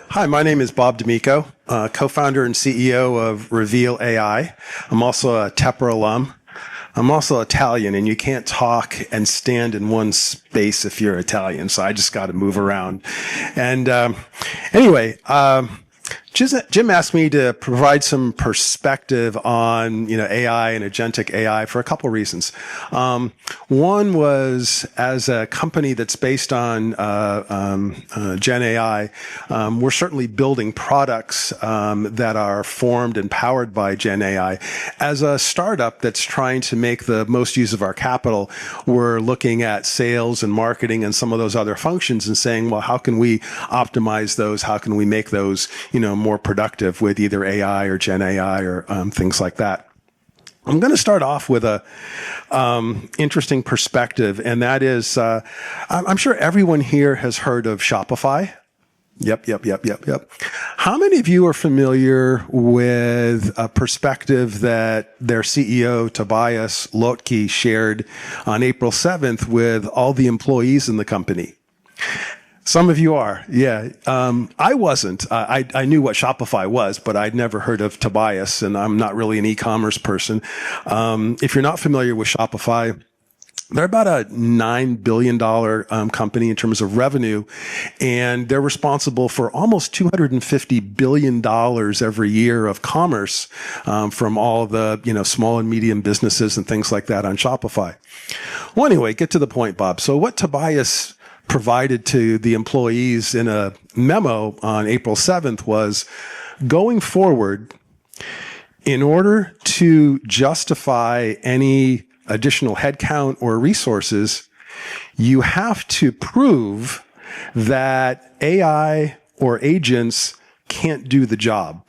Hi, my name is Bob Dimicco, co-founder and CEO of Reveal AI. I'm also a Tepper alum. I'm also Italian, and you can't talk and stand in one space if you're Italian, so I just got to move around. And anyway, Jim asked me to provide some perspective on, AI and agentic AI for a couple of reasons. One was, as a company that's based on genAI, we're certainly building products that are formed and powered by genAI. As a startup that's trying to make the most use of our capital, we're looking at sales and marketing and some of those other functions and saying, well, how can we optimize those? How can we make those, more productive with either AI or genAI or things like that? I'm going to start off with a interesting perspective, and that is, I'm sure everyone here has heard of Shopify. Yep. How many of you are familiar with a perspective that their CEO, Tobias Lotke, shared on April 7th with all the employees in the company? Some of you are, yeah. I wasn't. I knew what Shopify was, but I'd never heard of Tobias, and I'm not really an e-commerce person. If you're not familiar with Shopify, they're about a $9 billion company in terms of revenue, and they're responsible for almost $250 billion every year of commerce from all the small and medium businesses and things like that on Shopify. Well, anyway, get to the point, Bob. So what Tobias provided to the employees in a memo on April 7th was, going forward, in order to justify any additional headcount or resources, you have to prove that AI or agents can't do the job.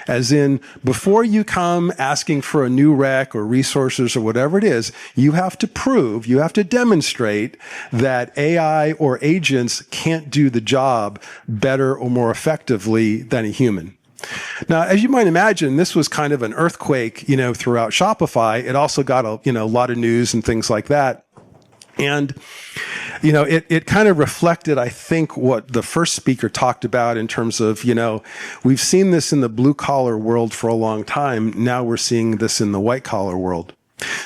As in, before you come asking for a new rec or resources or whatever it is, you have to demonstrate that AI or agents can't do the job better or more effectively than a human. Now, as you might imagine, this was kind of an earthquake, throughout Shopify. It also got a lot of news and things like that. And, it kind of reflected, I think, what the first speaker talked about in terms of, we've seen this in the blue collar world for a long time. Now we're seeing this in the white collar world.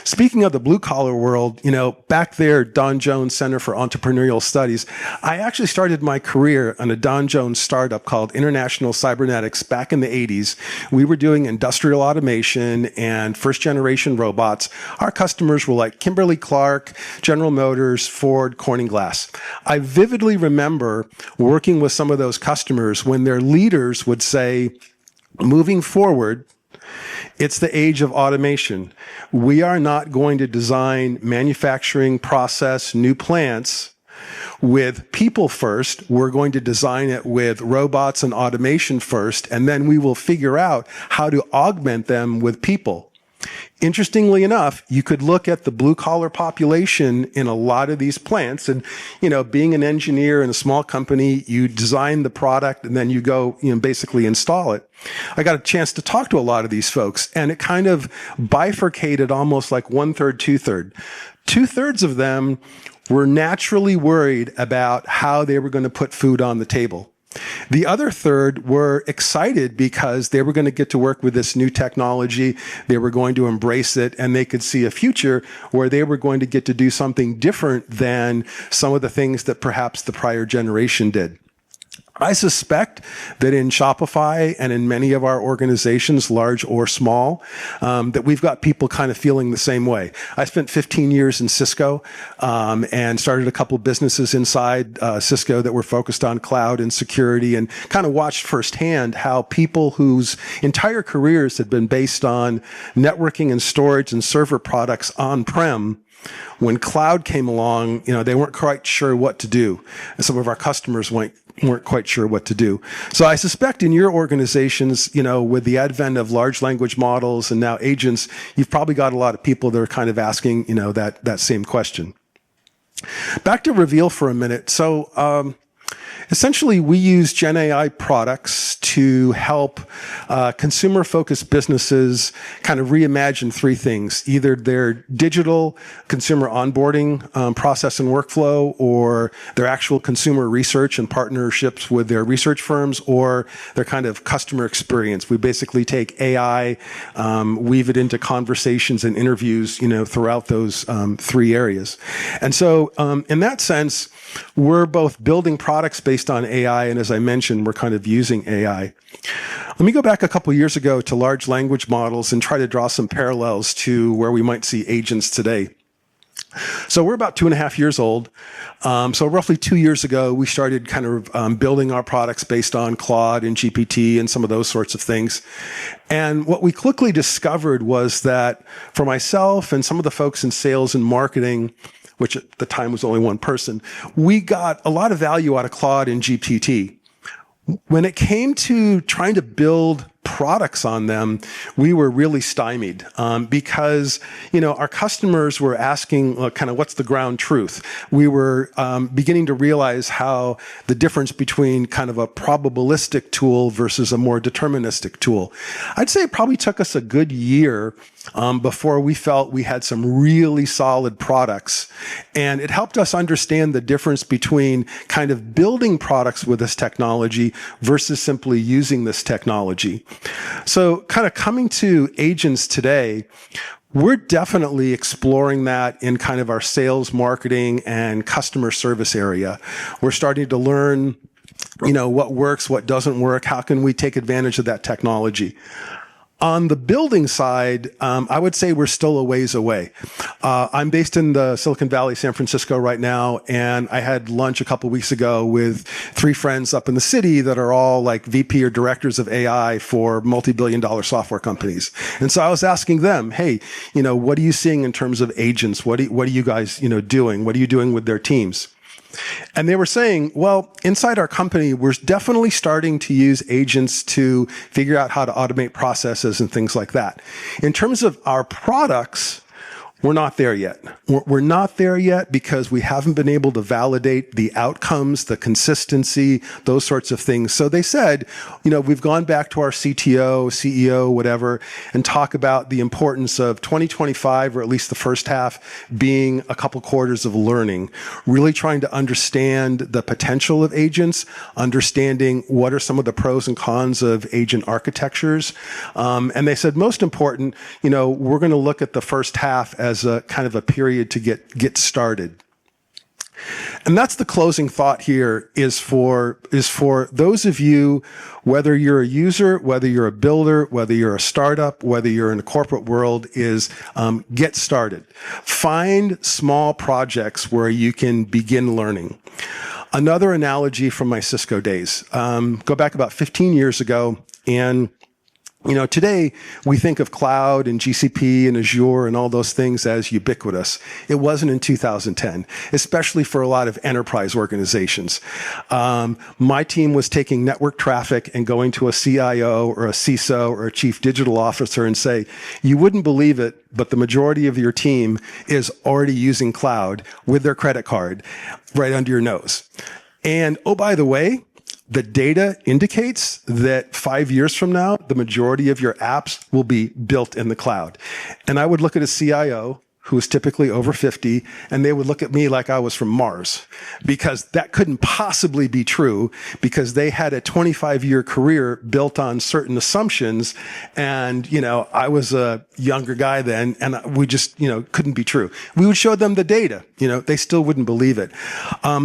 Speaking of the blue collar world, back there, Don Jones Center for Entrepreneurial Studies, I actually started my career on a Don Jones startup called International Cybernetics back in the 80s. We were doing industrial automation and first generation robots. Our customers were like Kimberly-Clark, General Motors, Ford, Corning Glass. I vividly remember working with some of those customers when their leaders would say, moving forward, it's the age of automation. We are not going to design manufacturing process, new plants with people first. We're going to design it with robots and automation first, and then we will figure out how to augment them with people. Interestingly enough, you could look at the blue collar population in a lot of these plants, and being an engineer in a small company, you design the product and then you go basically install it. I got a chance to talk to a lot of these folks, and it kind of bifurcated almost like 1/3, 2/3. 2/3 of them were naturally worried about how they were going to put food on the table. The other third were excited because they were going to get to work with this new technology. They were going to embrace it, and they could see a future where they were going to get to do something different than some of the things that perhaps the prior generation did. I suspect that in Shopify and in many of our organizations, large or small, that we've got people kind of feeling the same way. I spent 15 years in Cisco and started a couple businesses inside Cisco that were focused on cloud and security, and kind of watched firsthand how people whose entire careers had been based on networking and storage and server products on-prem, when cloud came along, they weren't quite sure what to do. And some of our customers weren't quite sure what to do. So I suspect in your organizations, with the advent of large language models and now agents, you've probably got a lot of people that are kind of asking, that same question. Back to Reveal for a minute. So, Essentially, we use GenAI products to help consumer-focused businesses kind of reimagine three things: either their digital consumer onboarding process and workflow, or their actual consumer research and partnerships with their research firms, or their kind of customer experience. We basically take AI, weave it into conversations and interviews, throughout those three areas. And so in that sense, we're both building products based on AI, and as I mentioned, we're kind of using AI. Let me go back a couple years ago to large language models and try to draw some parallels to where we might see agents today. So we're about 2.5 years old. So roughly 2 years ago, we started kind of building our products based on Claude and GPT and some of those sorts of things. And what we quickly discovered was that for myself and some of the folks in sales and marketing, which at the time was only one person, we got a lot of value out of Claude and GPT. When it came to trying to build products on them, we were really stymied because, our customers were asking kind of what's the ground truth. We were beginning to realize how the difference between kind of a probabilistic tool versus a more deterministic tool. I'd say it probably took us a good year before we felt we had some really solid products. And it helped us understand the difference between kind of building products with this technology versus simply using this technology. So kind of coming to agents today, we're definitely exploring that in kind of our sales, marketing, and customer service area. We're starting to learn, what works, what doesn't work, how can we take advantage of that technology. On the building side, I would say we're still a ways away. I'm based in the Silicon Valley, San Francisco right now, and I had lunch a couple weeks ago with 3 friends up in the city that are all like VP or directors of AI for multi-billion-dollar software companies. And so I was asking them, hey, what are you seeing in terms of agents? What are you guys, doing? What are you doing with their teams? And they were saying, well, inside our company, we're definitely starting to use agents to figure out how to automate processes and things like that. In terms of our products, we're not there yet. We're not there yet because we haven't been able to validate the outcomes, the consistency, those sorts of things. So they said, we've gone back to our CTO, CEO, whatever, and talk about the importance of 2025, or at least the first half, being a couple quarters of learning, really trying to understand the potential of agents, understanding what are some of the pros and cons of agent architectures. And they said, most important, we're going to look at the first half as a kind of a period to get started. And that's the closing thought here is for those of you, whether you're a user, whether you're a builder, whether you're a startup, whether you're in the corporate world, is get started. Find small projects where you can begin learning. Another analogy from my Cisco days, go back about 15 years ago, and today we think of cloud and GCP and Azure and all those things as ubiquitous. It wasn't in 2010, especially for a lot of enterprise organizations. My team was taking network traffic and going to a CIO or a CISO or a chief digital officer and say, you wouldn't believe it, but the majority of your team is already using cloud with their credit card right under your nose. And oh, by the way, the data indicates that 5 years from now, the majority of your apps will be built in the cloud. And I would look at a CIO who was typically over 50, and they would look at me like I was from Mars, because that couldn't possibly be true, because they had a 25-year career built on certain assumptions. And, I was a younger guy then, and we just, couldn't be true. We would show them the data, they still wouldn't believe it.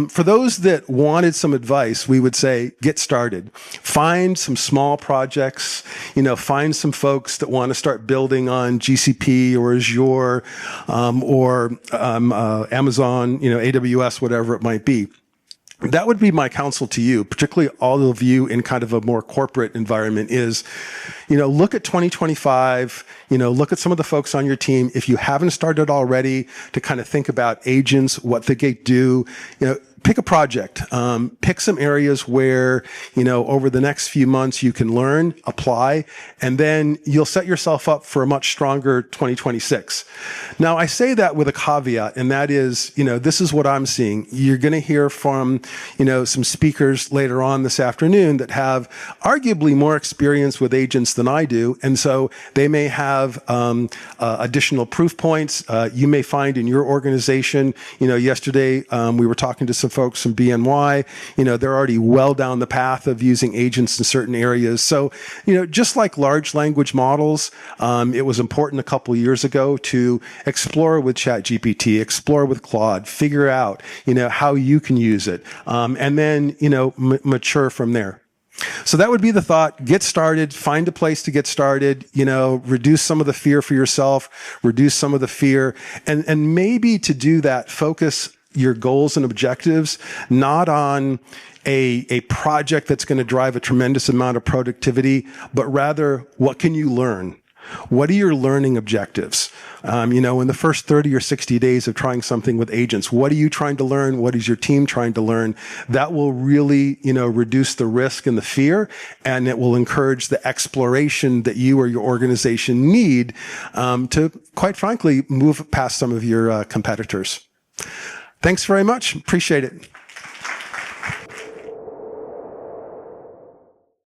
For those that wanted some advice, we would say, get started. Find some small projects, find some folks that want to start building on GCP or Azure, or Amazon, AWS, whatever it might be. That would be my counsel to you, particularly all of you in kind of a more corporate environment, is, look at 2025, look at some of the folks on your team. If you haven't started already to kind of think about agents, what they do, pick a project, pick some areas where, over the next few months you can learn, apply, and then you'll set yourself up for a much stronger 2026. Now, I say that with a caveat, and that is, this is what I'm seeing. You're going to hear from, some speakers later on this afternoon that have arguably more experience with agents than I do, and so they may have additional proof points. You may find in your organization, yesterday we were talking to some folks from BNY, they're already well down the path of using agents in certain areas. So, just like large language models, it was important a couple years ago to explore with ChatGPT, explore with Claude, figure out, how you can use it, and then, mature from there. So that would be the thought. Get started, find a place to get started, reduce some of the fear for yourself, reduce some of the fear, and maybe to do that, focus your goals and objectives not on a project that's going to drive a tremendous amount of productivity, but rather, what can you learn? What are your learning objectives? In the first 30 or 60 days of trying something with agents, what are you trying to learn? What is your team trying to learn? That will really, reduce the risk and the fear, and it will encourage the exploration that you or your organization need to, quite frankly, move past some of your competitors. Thanks very much. Appreciate it.